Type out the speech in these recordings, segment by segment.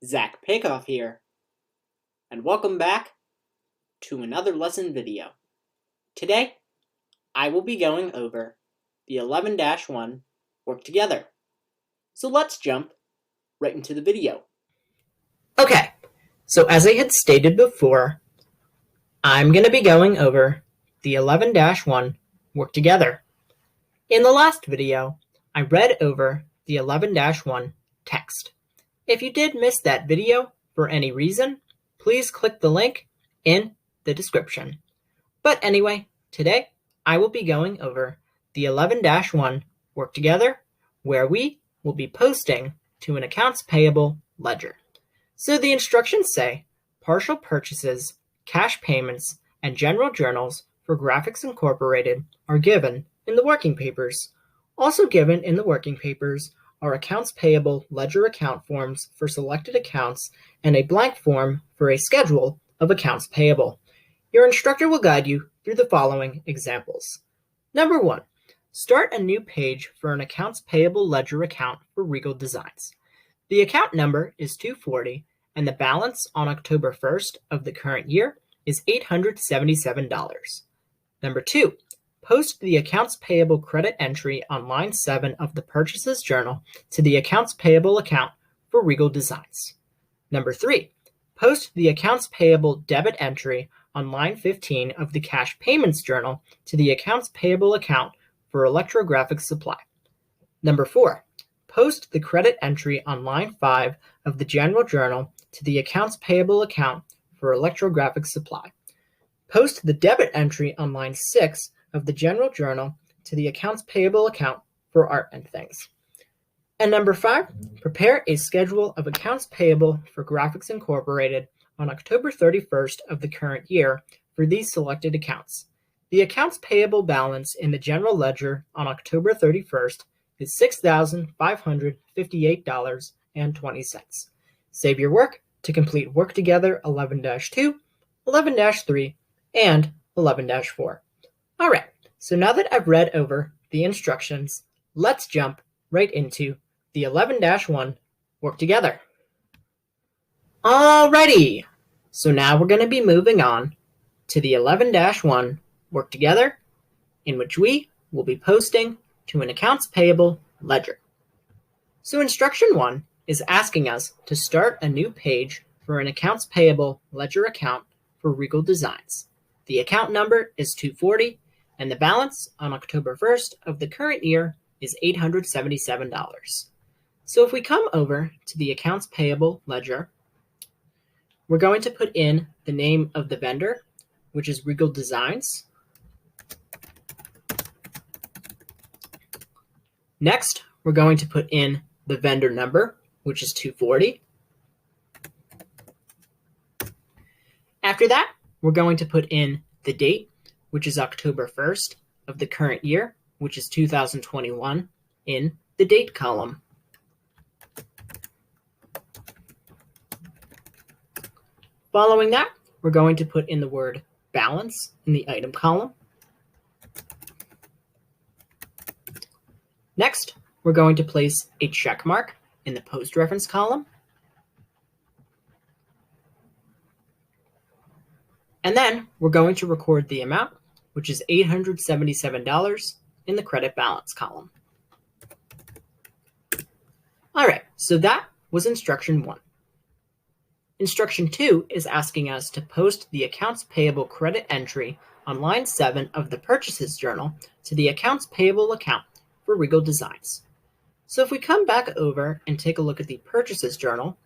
Zach Pickoff here, and welcome back to another lesson video. Today, I will be going over the 11-1 work together. So let's jump right into the video. Okay, so as I had stated before, I'm going to be going over the 11-1 work together. In the last video, I read over the 11-1 text. If you did miss that video for any reason, please click the link in the description. But anyway, today I will be going over the 11-1 work together, where we will be posting to an accounts payable ledger. So the instructions say partial purchases, cash payments, and general journals for Graphics Incorporated are given in the working papers. Also given in the working papers are accounts payable ledger account forms for selected accounts and a blank form for a schedule of accounts payable. Your instructor will guide you through the following examples. Number 1, start a new page for an accounts payable ledger account for Regal Designs. The account number is 240 and the balance on October 1st of the current year is $877. Number 2, post the accounts payable credit entry on line 7 of the purchases journal to the accounts payable account for Regal Designs. Number 3, post the accounts payable debit entry on line 15 of the cash payments journal to the accounts payable account for Electrographic Supply. Number 4, post the credit entry on line 5 of the general journal to the accounts payable account for Electrographic Supply. Post the debit entry on line 6 of the general journal to the accounts payable account for Art and Things. And number 5, prepare a schedule of accounts payable for Graphics Incorporated on October 31st of the current year for these selected accounts. The accounts payable balance in the general ledger on October 31st is $6,558.20. Save your work to complete Work Together 11-2, 11-3, and 11-4. All right, so now that I've read over the instructions, let's jump right into the 11-1 work together. Alrighty, so now we're going to be moving on to the 11-1 work together, in which we will be posting to an accounts payable ledger. So instruction 1 is asking us to start a new page for an accounts payable ledger account for Regal Designs. The account number is 240 and the balance on October 1st of the current year is $877. So if we come over to the accounts payable ledger, we're going to put in the name of the vendor, which is Regal Designs. Next, we're going to put in the vendor number, which is 240. After that, we're going to put in the date, which is October 1st of the current year, which is 2021, in the date column. Following that, we're going to put in the word balance in the item column. Next, we're going to place a check mark in the post reference column. And then we're going to record the amount, which is $877 in the credit balance column. All right, so that was instruction 1. Instruction 2 is asking us to post the accounts payable credit entry on line 7 of the purchases journal to the accounts payable account for Regal Designs. So if we come back over and take a look at the purchases journal,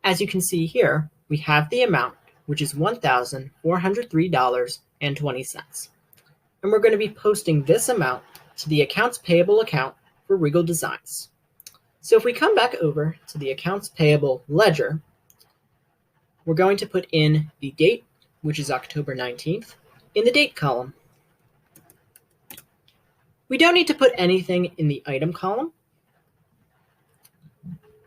as you can see here, we have the amount, which is $1,403.20. And we're going to be posting this amount to the accounts payable account for Regal Designs. So if we come back over to the accounts payable ledger, we're going to put in the date, which is October 19th, in the date column. We don't need to put anything in the item column.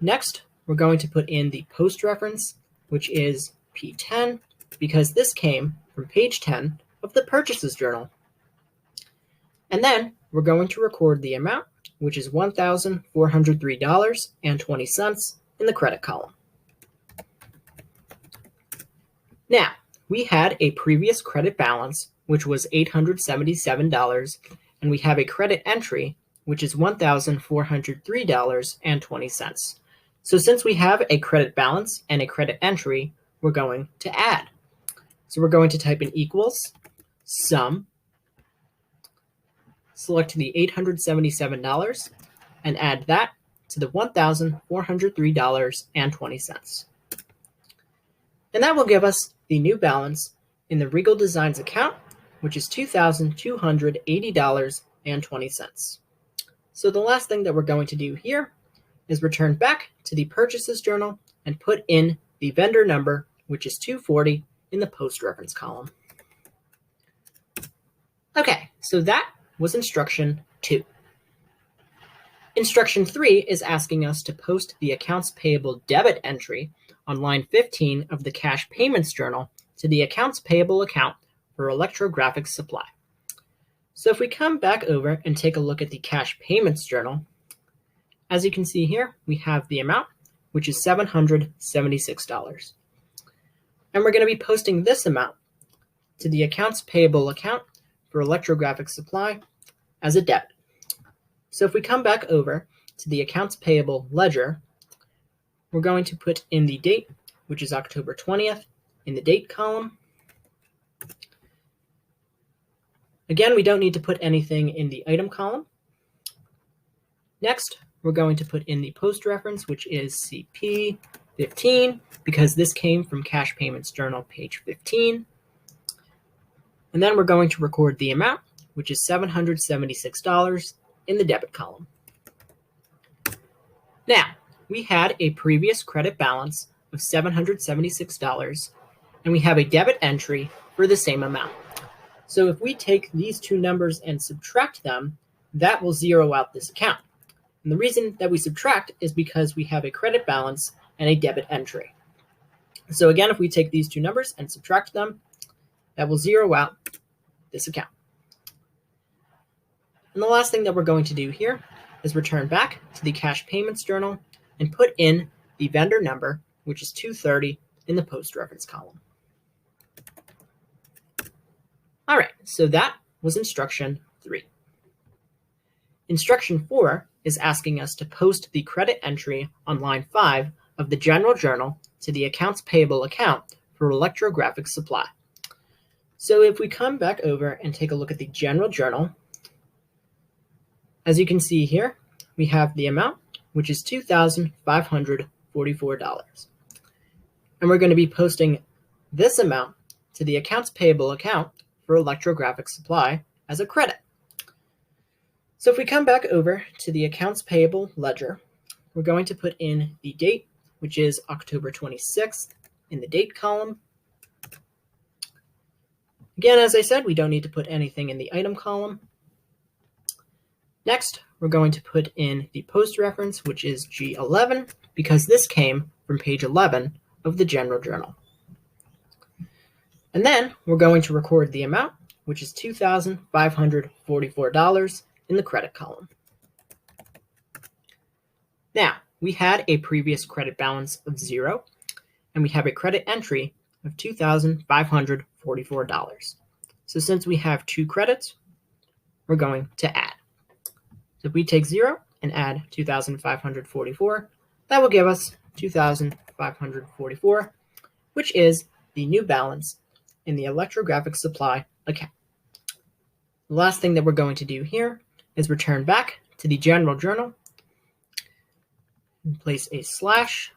Next, we're going to put in the post reference, which is P10, because this came from page 10 of the purchases journal. And then we're going to record the amount, which is $1,403.20 in the credit column. Now, we had a previous credit balance, which was $877, and we have a credit entry, which is $1,403.20. So since we have a credit balance and a credit entry, we're going to add. So we're going to type in equals sum, select the $877, and add that to the $1,403.20. And that will give us the new balance in the Regal Designs account, which is $2,280.20. So the last thing that we're going to do here is return back to the purchases journal and put in the vendor number, which is 240, in the post reference column. Okay, so that was instruction 2. Instruction 3 is asking us to post the accounts payable debit entry on line 15 of the cash payments journal to the accounts payable account for electrographic supply. So if we come back over and take a look at the cash payments journal, as you can see here, we have the amount, which is $776. And we're going to be posting this amount to the accounts payable account for electrographic supply as a debit. So if we come back over to the accounts payable ledger, we're going to put in the date, which is October 20th, in the date column. Again, we don't need to put anything in the item column. Next, we're going to put in the post reference, which is CP15, because this came from Cash Payments Journal, page 15. And then we're going to record the amount, which is $776, in the debit column. Now, we had a previous credit balance of $776, and we have a debit entry for the same amount. So if we take these two numbers and subtract them, that will zero out this account. And the reason that we subtract is because we have a credit balance and a debit entry. So again, if we take these two numbers and subtract them, that will zero out this account. And the last thing that we're going to do here is return back to the cash payments journal and put in the vendor number, which is 230, in the post reference column. All right, so that was instruction 3. Instruction 4 is asking us to post the credit entry on line 5 of the general journal to the accounts payable account for electrographic supply. So if we come back over and take a look at the general journal, as you can see here, we have the amount, which is $2,544. And we're going to be posting this amount to the accounts payable account for electrographic supply as a credit. So if we come back over to the accounts payable ledger, we're going to put in the date, which is October 26th, in the date column. Again, as I said, we don't need to put anything in the item column. Next, we're going to put in the post reference, which is G11, because this came from page 11 of the general journal. And then we're going to record the amount, which is $2,544, in the credit column. Now, we had a previous credit balance of 0, and we have a credit entry of $2,544. So since we have 2 credits, we're going to add. So if we take 0 and add 2,544, that will give us 2,544, which is the new balance in the electrographic supply account. The last thing that we're going to do here is return back to the general journal and place a slash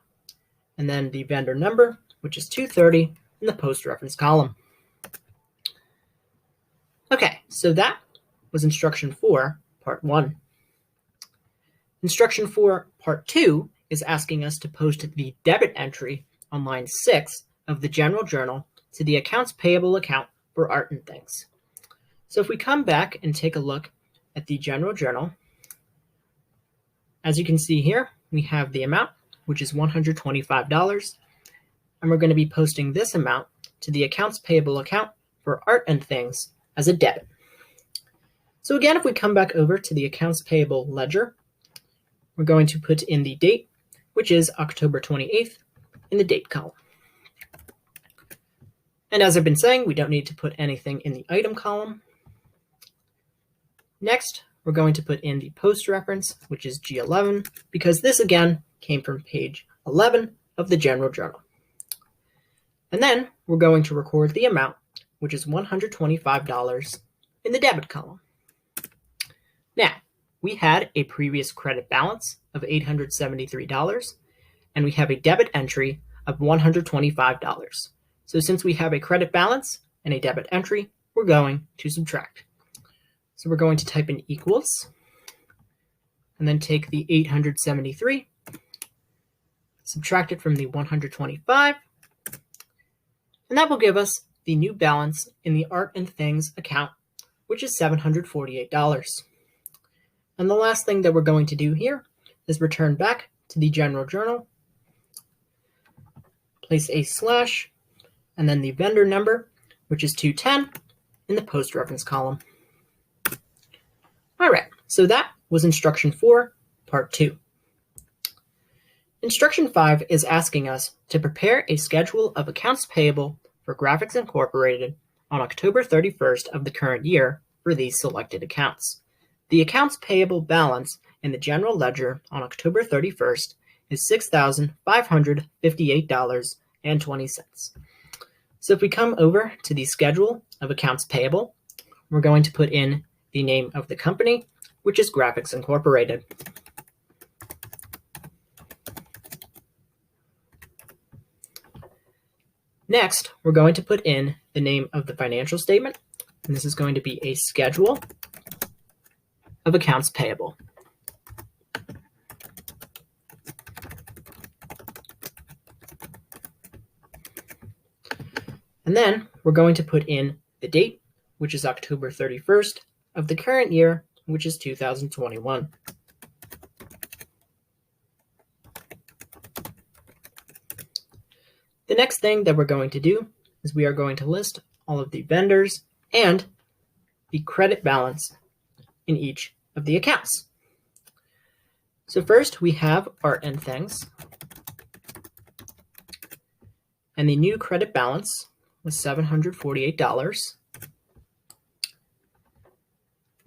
and then the vendor number, which is 230, in the post reference column. Okay, so that was instruction 4, part 1. Instruction 4, part 2 is asking us to post the debit entry on line 6 of the general journal to the accounts payable account for art and things. So if we come back and take a look at the general journal, as you can see here, we have the amount, which is $125, and we're going to be posting this amount to the accounts payable account for art and things as a debit. So again, if we come back over to the accounts payable ledger, we're going to put in the date, which is October 28th, in the date column. And as I've been saying, we don't need to put anything in the item column. Next, we're going to put in the post reference, which is G11, because this again came from page 11 of the General Journal. And then we're going to record the amount, which is $125 in the debit column. Now, we had a previous credit balance of $873, and we have a debit entry of $125. So since we have a credit balance and a debit entry, we're going to subtract. So we're going to type in equals, and then take the 873, subtract it from the 125, and that will give us the new balance in the Art and Things account, which is $748. And the last thing that we're going to do here is return back to the General Journal, place a slash, and then the vendor number, which is 210, in the post reference column. All right, so that was instruction 4, part 2. Instruction 5 is asking us to prepare a schedule of accounts payable for Graphics Incorporated on October 31st of the current year for these selected accounts. The accounts payable balance in the general ledger on October 31st is $6,558.20. So if we come over to the schedule of accounts payable, we're going to put in the name of the company, which is Graphics Incorporated. Next, we're going to put in the name of the financial statement, and this is going to be a schedule of accounts payable. And then we're going to put in the date, which is October 31st of the current year, which is 2021. The next thing that we're going to do is we are going to list all of the vendors and the credit balance in each of the accounts. So first we have Art and Things, and the new credit balance was $748.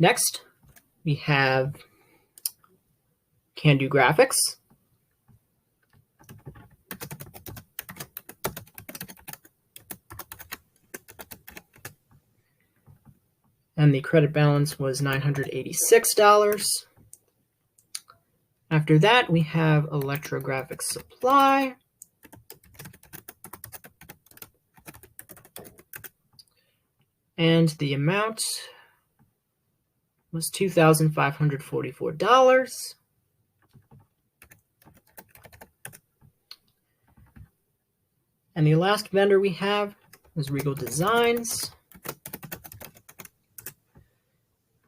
Next, we have Can Do Graphics, and the credit balance was $986. After that, we have Electrographic Supply, and the amount was $2,544. And the last vendor we have was Regal Designs,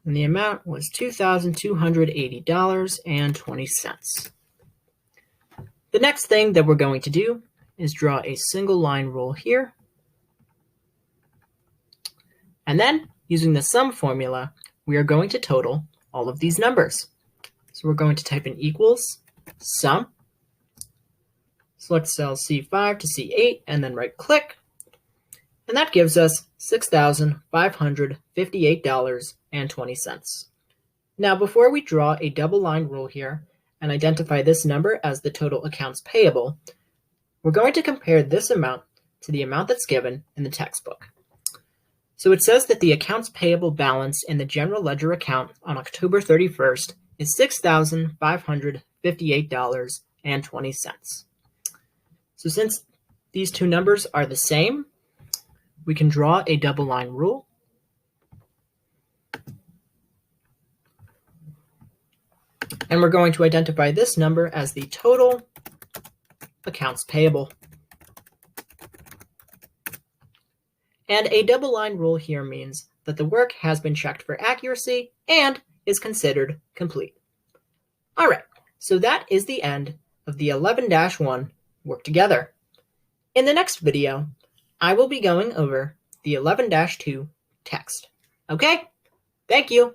and the amount was $2,280.20. The next thing that we're going to do is draw a single line rule here. And then, using the sum formula, we are going to total all of these numbers. So we're going to type in equals sum, select cell C5 to C8, and then right click. And that gives us $6,558.20. Now, before we draw a double line rule here and identify this number as the total accounts payable, we're going to compare this amount to the amount that's given in the textbook. So it says that the accounts payable balance in the general ledger account on October 31st is $6,558.20. So since these two numbers are the same, we can draw a double line rule. And we're going to identify this number as the total accounts payable. And a double line rule here means that the work has been checked for accuracy and is considered complete. All right, so that is the end of the 11-1 work together. In the next video, I will be going over the 11-2 text. Okay? Thank you.